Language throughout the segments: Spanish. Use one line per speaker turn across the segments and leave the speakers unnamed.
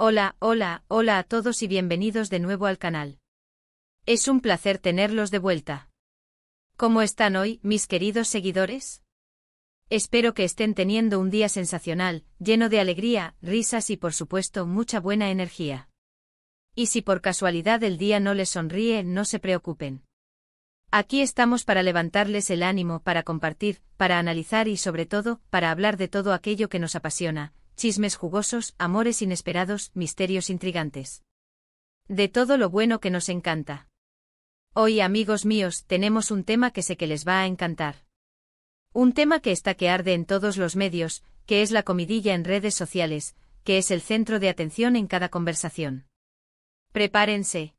Hola, hola, hola a todos y bienvenidos de nuevo al canal. Es un placer tenerlos de vuelta. ¿Cómo están hoy, mis queridos seguidores? Espero que estén teniendo un día sensacional, lleno de alegría, risas y por supuesto mucha buena energía. Y si por casualidad el día no les sonríe, no se preocupen. Aquí estamos para levantarles el ánimo, para compartir, para analizar y sobre todo, para hablar de todo aquello que nos apasiona. Chismes jugosos, amores inesperados, misterios intrigantes. De todo lo bueno que nos encanta. Hoy, amigos míos, tenemos un tema que sé que les va a encantar. Un tema que está que arde en todos los medios, que es la comidilla en redes sociales, que es el centro de atención en cada conversación. Prepárense.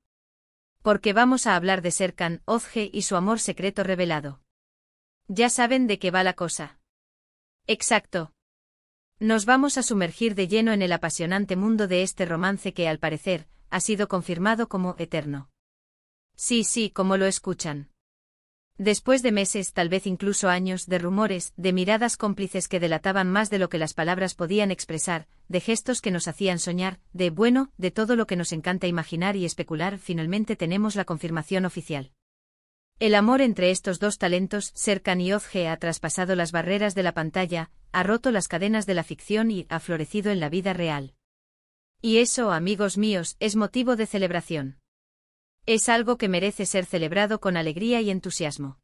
Porque vamos a hablar de Serkan Özge y su amor secreto revelado. Ya saben de qué va la cosa. Exacto. Nos vamos a sumergir de lleno en el apasionante mundo de este romance que, al parecer, ha sido confirmado como eterno. Sí, como lo escuchan. Después de meses, tal vez incluso años, de rumores, de miradas cómplices que delataban más de lo que las palabras podían expresar, de gestos que nos hacían soñar, de todo lo que nos encanta imaginar y especular, finalmente tenemos la confirmación oficial. El amor entre estos dos talentos, Serkan y Özge, ha traspasado las barreras de la pantalla, ha roto las cadenas de la ficción y ha florecido en la vida real. Y eso, amigos míos, es motivo de celebración. Es algo que merece ser celebrado con alegría y entusiasmo.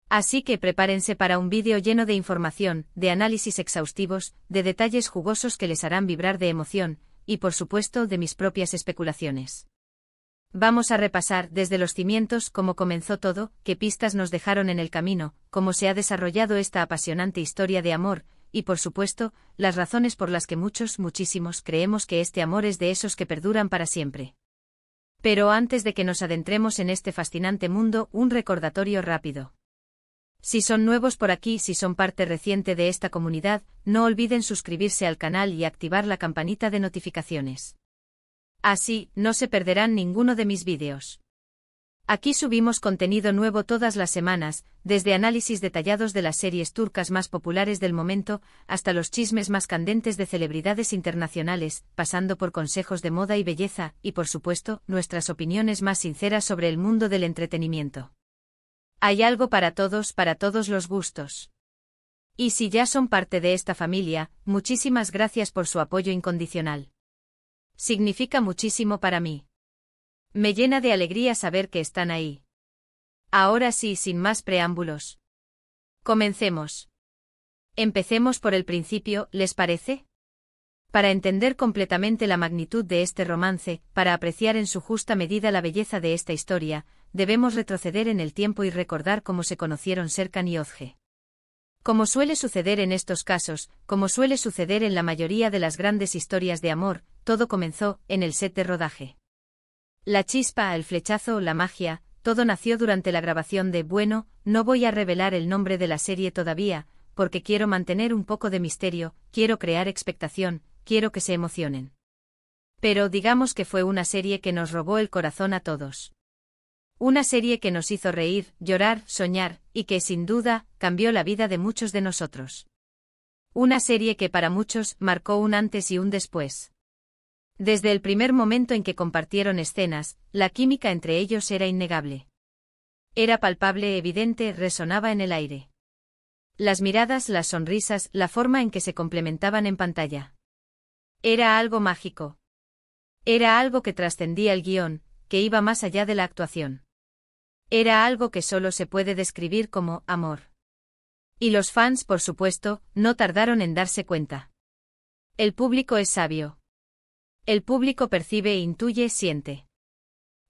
Así que prepárense para un vídeo lleno de información, de análisis exhaustivos, de detalles jugosos que les harán vibrar de emoción, y por supuesto de mis propias especulaciones. Vamos a repasar desde los cimientos cómo comenzó todo, qué pistas nos dejaron en el camino, cómo se ha desarrollado esta apasionante historia de amor, y por supuesto, las razones por las que muchísimos creemos que este amor es de esos que perduran para siempre. Pero antes de que nos adentremos en este fascinante mundo, un recordatorio rápido. Si son nuevos por aquí, si son parte reciente de esta comunidad, no olviden suscribirse al canal y activar la campanita de notificaciones. Así, no se perderán ninguno de mis vídeos. Aquí subimos contenido nuevo todas las semanas, desde análisis detallados de las series turcas más populares del momento, hasta los chismes más candentes de celebridades internacionales, pasando por consejos de moda y belleza, y por supuesto, nuestras opiniones más sinceras sobre el mundo del entretenimiento. Hay algo para todos los gustos. Y si ya son parte de esta familia, muchísimas gracias por su apoyo incondicional. Significa muchísimo para mí. Me llena de alegría saber que están ahí. Ahora sí, sin más preámbulos. Comencemos. Empecemos por el principio, ¿les parece? Para entender completamente la magnitud de este romance, para apreciar en su justa medida la belleza de esta historia, debemos retroceder en el tiempo y recordar cómo se conocieron Serkan y Özge. Como suele suceder en estos casos, como suele suceder en la mayoría de las grandes historias de amor, todo comenzó en el set de rodaje. La chispa, el flechazo, la magia, todo nació durante la grabación de no voy a revelar el nombre de la serie todavía, porque quiero mantener un poco de misterio, quiero crear expectación, quiero que se emocionen. Pero digamos que fue una serie que nos robó el corazón a todos. Una serie que nos hizo reír, llorar, soñar, y que, sin duda, cambió la vida de muchos de nosotros. Una serie que para muchos marcó un antes y un después. Desde el primer momento en que compartieron escenas, la química entre ellos era innegable. Era palpable, evidente, resonaba en el aire. Las miradas, las sonrisas, la forma en que se complementaban en pantalla. Era algo mágico. Era algo que trascendía el guión, que iba más allá de la actuación. Era algo que solo se puede describir como amor. Y los fans, por supuesto, no tardaron en darse cuenta. El público es sabio. El público percibe, intuye, siente.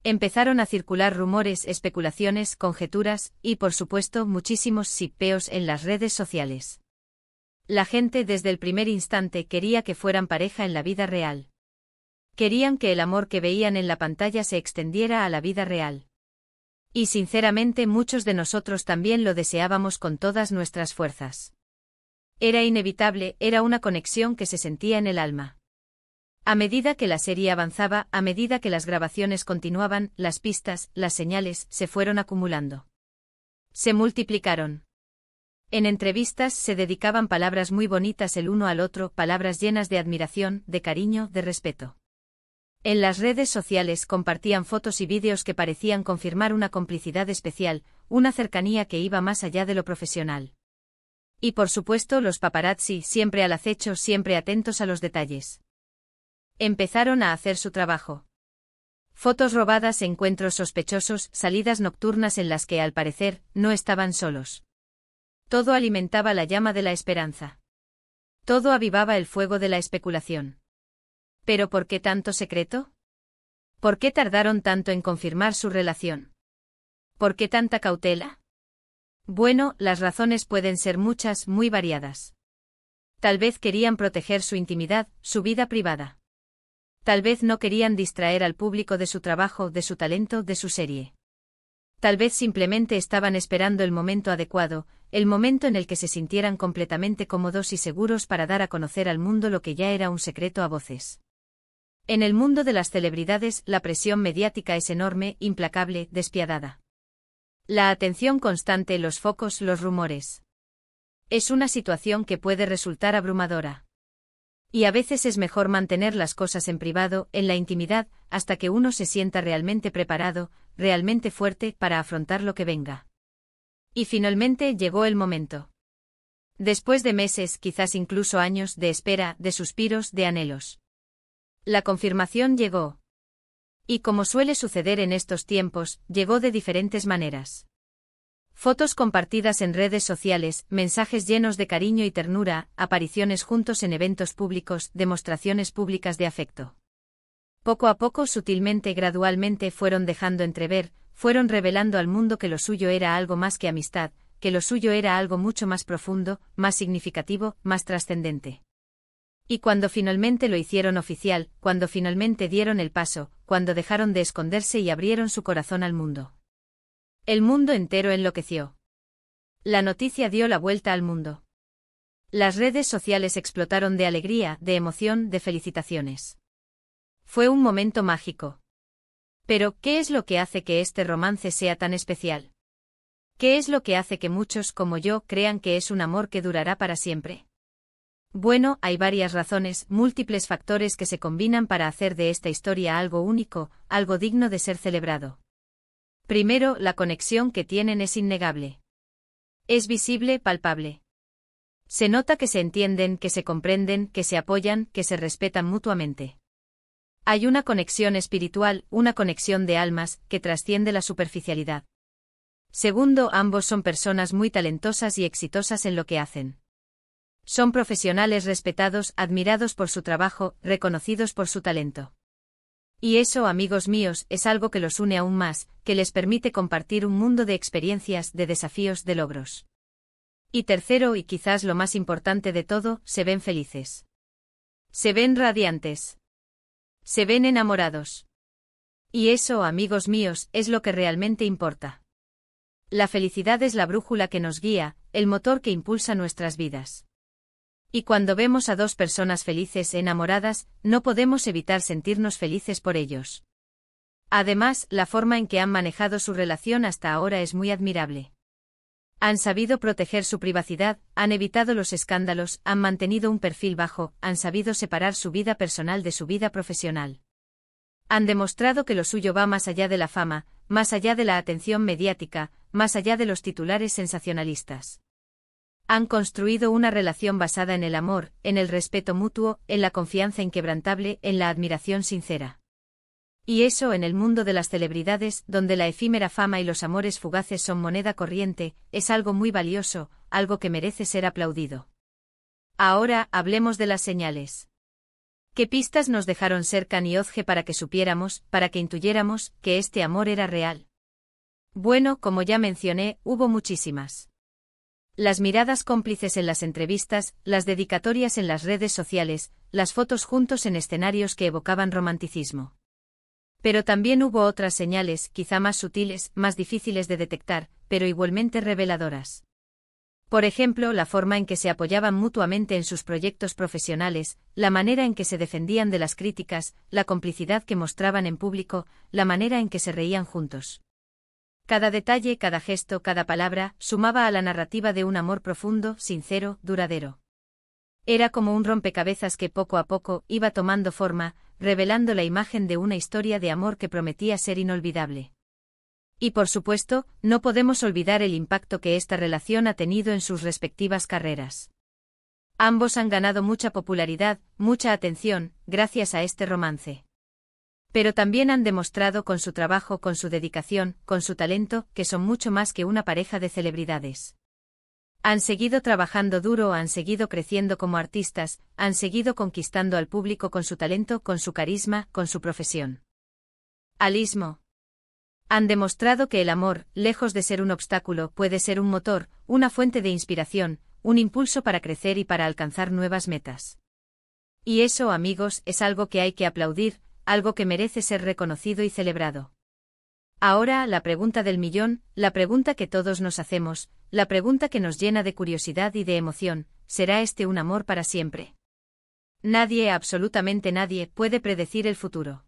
Empezaron a circular rumores, especulaciones, conjeturas, y por supuesto muchísimos shippeos en las redes sociales. La gente desde el primer instante quería que fueran pareja en la vida real. Querían que el amor que veían en la pantalla se extendiera a la vida real. Y sinceramente muchos de nosotros también lo deseábamos con todas nuestras fuerzas. Era inevitable, era una conexión que se sentía en el alma. A medida que la serie avanzaba, a medida que las grabaciones continuaban, las pistas, las señales, se fueron acumulando. Se multiplicaron. En entrevistas se dedicaban palabras muy bonitas el uno al otro, palabras llenas de admiración, de cariño, de respeto. En las redes sociales compartían fotos y vídeos que parecían confirmar una complicidad especial, una cercanía que iba más allá de lo profesional. Y por supuesto los paparazzi, siempre al acecho, siempre atentos a los detalles. Empezaron a hacer su trabajo. Fotos robadas, encuentros sospechosos, salidas nocturnas en las que, al parecer, no estaban solos. Todo alimentaba la llama de la esperanza. Todo avivaba el fuego de la especulación. ¿Pero por qué tanto secreto? ¿Por qué tardaron tanto en confirmar su relación? ¿Por qué tanta cautela? Bueno, las razones pueden ser muchas, muy variadas. Tal vez querían proteger su intimidad, su vida privada. Tal vez no querían distraer al público de su trabajo, de su talento, de su serie. Tal vez simplemente estaban esperando el momento adecuado, el momento en el que se sintieran completamente cómodos y seguros para dar a conocer al mundo lo que ya era un secreto a voces. En el mundo de las celebridades, la presión mediática es enorme, implacable, despiadada. La atención constante, los focos, los rumores. Es una situación que puede resultar abrumadora. Y a veces es mejor mantener las cosas en privado, en la intimidad, hasta que uno se sienta realmente preparado, realmente fuerte para afrontar lo que venga. Y finalmente llegó el momento. Después de meses, quizás incluso años, de espera, de suspiros, de anhelos. La confirmación llegó. Y como suele suceder en estos tiempos, llegó de diferentes maneras. Fotos compartidas en redes sociales, mensajes llenos de cariño y ternura, apariciones juntos en eventos públicos, demostraciones públicas de afecto. Poco a poco, sutilmente, gradualmente fueron dejando entrever, fueron revelando al mundo que lo suyo era algo más que amistad, que lo suyo era algo mucho más profundo, más significativo, más trascendente. Y cuando finalmente lo hicieron oficial, cuando finalmente dieron el paso, cuando dejaron de esconderse y abrieron su corazón al mundo. El mundo entero enloqueció. La noticia dio la vuelta al mundo. Las redes sociales explotaron de alegría, de emoción, de felicitaciones. Fue un momento mágico. Pero, ¿qué es lo que hace que este romance sea tan especial? ¿Qué es lo que hace que muchos, como yo, crean que es un amor que durará para siempre? Bueno, hay varias razones, múltiples factores que se combinan para hacer de esta historia algo único, algo digno de ser celebrado. Primero, la conexión que tienen es innegable. Es visible, palpable. Se nota que se entienden, que se comprenden, que se apoyan, que se respetan mutuamente. Hay una conexión espiritual, una conexión de almas, que trasciende la superficialidad. Segundo, ambos son personas muy talentosas y exitosas en lo que hacen. Son profesionales respetados, admirados por su trabajo, reconocidos por su talento. Y eso, amigos míos, es algo que los une aún más, que les permite compartir un mundo de experiencias, de desafíos, de logros. Y tercero, y quizás lo más importante de todo, se ven felices. Se ven radiantes. Se ven enamorados. Y eso, amigos míos, es lo que realmente importa. La felicidad es la brújula que nos guía, el motor que impulsa nuestras vidas. Y cuando vemos a dos personas felices, enamoradas, no podemos evitar sentirnos felices por ellos. Además, la forma en que han manejado su relación hasta ahora es muy admirable. Han sabido proteger su privacidad, han evitado los escándalos, han mantenido un perfil bajo, han sabido separar su vida personal de su vida profesional. Han demostrado que lo suyo va más allá de la fama, más allá de la atención mediática, más allá de los titulares sensacionalistas. Han construido una relación basada en el amor, en el respeto mutuo, en la confianza inquebrantable, en la admiración sincera. Y eso en el mundo de las celebridades, donde la efímera fama y los amores fugaces son moneda corriente, es algo muy valioso, algo que merece ser aplaudido. Ahora, hablemos de las señales. ¿Qué pistas nos dejaron Serkan y Ozge para que supiéramos, para que intuyéramos, que este amor era real? Bueno, como ya mencioné, hubo muchísimas. Las miradas cómplices en las entrevistas, las dedicatorias en las redes sociales, las fotos juntos en escenarios que evocaban romanticismo. Pero también hubo otras señales, quizá más sutiles, más difíciles de detectar, pero igualmente reveladoras. Por ejemplo, la forma en que se apoyaban mutuamente en sus proyectos profesionales, la manera en que se defendían de las críticas, la complicidad que mostraban en público, la manera en que se reían juntos. Cada detalle, cada gesto, cada palabra, sumaba a la narrativa de un amor profundo, sincero, duradero. Era como un rompecabezas que poco a poco iba tomando forma, revelando la imagen de una historia de amor que prometía ser inolvidable. Y por supuesto, no podemos olvidar el impacto que esta relación ha tenido en sus respectivas carreras. Ambos han ganado mucha popularidad, mucha atención, gracias a este romance. Pero también han demostrado con su trabajo, con su dedicación, con su talento, que son mucho más que una pareja de celebridades. Han seguido trabajando duro, han seguido creciendo como artistas, han seguido conquistando al público con su talento, con su carisma, con su profesión. Alismo. Han demostrado que el amor, lejos de ser un obstáculo, puede ser un motor, una fuente de inspiración, un impulso para crecer y para alcanzar nuevas metas. Y eso, amigos, es algo que hay que aplaudir, algo que merece ser reconocido y celebrado. Ahora, la pregunta del millón, la pregunta que todos nos hacemos, la pregunta que nos llena de curiosidad y de emoción, ¿será este un amor para siempre? Nadie, absolutamente nadie, puede predecir el futuro.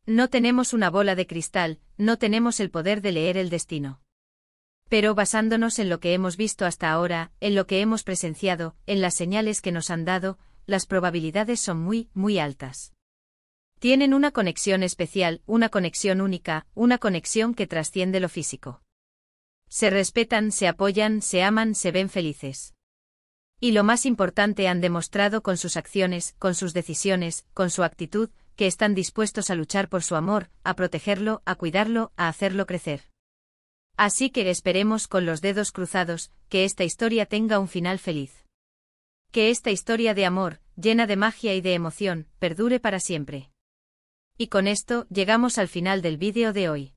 No tenemos una bola de cristal, no tenemos el poder de leer el destino. Pero basándonos en lo que hemos visto hasta ahora, en lo que hemos presenciado, en las señales que nos han dado, las probabilidades son muy, muy altas. Tienen una conexión especial, una conexión única, una conexión que trasciende lo físico. Se respetan, se apoyan, se aman, se ven felices. Y lo más importante, han demostrado con sus acciones, con sus decisiones, con su actitud, que están dispuestos a luchar por su amor, a protegerlo, a cuidarlo, a hacerlo crecer. Así que esperemos con los dedos cruzados, que esta historia tenga un final feliz. Que esta historia de amor, llena de magia y de emoción, perdure para siempre. Y con esto, llegamos al final del vídeo de hoy.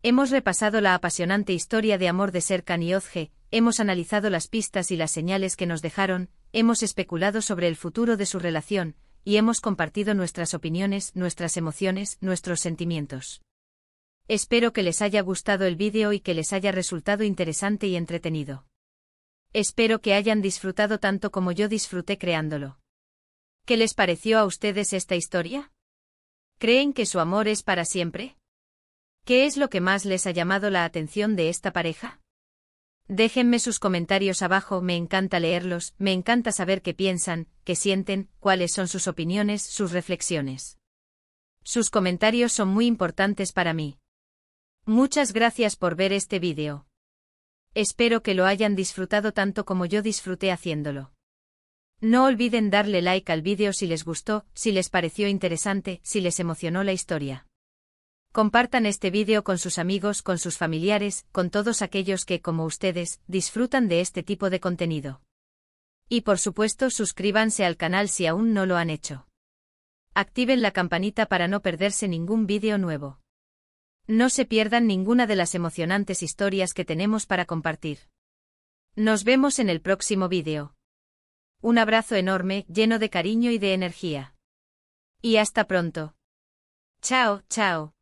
Hemos repasado la apasionante historia de amor de Serkan y Özge, hemos analizado las pistas y las señales que nos dejaron, hemos especulado sobre el futuro de su relación, y hemos compartido nuestras opiniones, nuestras emociones, nuestros sentimientos. Espero que les haya gustado el vídeo y que les haya resultado interesante y entretenido. Espero que hayan disfrutado tanto como yo disfruté creándolo. ¿Qué les pareció a ustedes esta historia? ¿Creen que su amor es para siempre? ¿Qué es lo que más les ha llamado la atención de esta pareja? Déjenme sus comentarios abajo, me encanta leerlos, me encanta saber qué piensan, qué sienten, cuáles son sus opiniones, sus reflexiones. Sus comentarios son muy importantes para mí. Muchas gracias por ver este vídeo. Espero que lo hayan disfrutado tanto como yo disfruté haciéndolo. No olviden darle like al vídeo si les gustó, si les pareció interesante, si les emocionó la historia. Compartan este vídeo con sus amigos, con sus familiares, con todos aquellos que, como ustedes, disfrutan de este tipo de contenido. Y por supuesto, suscríbanse al canal si aún no lo han hecho. Activen la campanita para no perderse ningún vídeo nuevo. No se pierdan ninguna de las emocionantes historias que tenemos para compartir. Nos vemos en el próximo vídeo. Un abrazo enorme, lleno de cariño y de energía. Y hasta pronto. Chao, chao.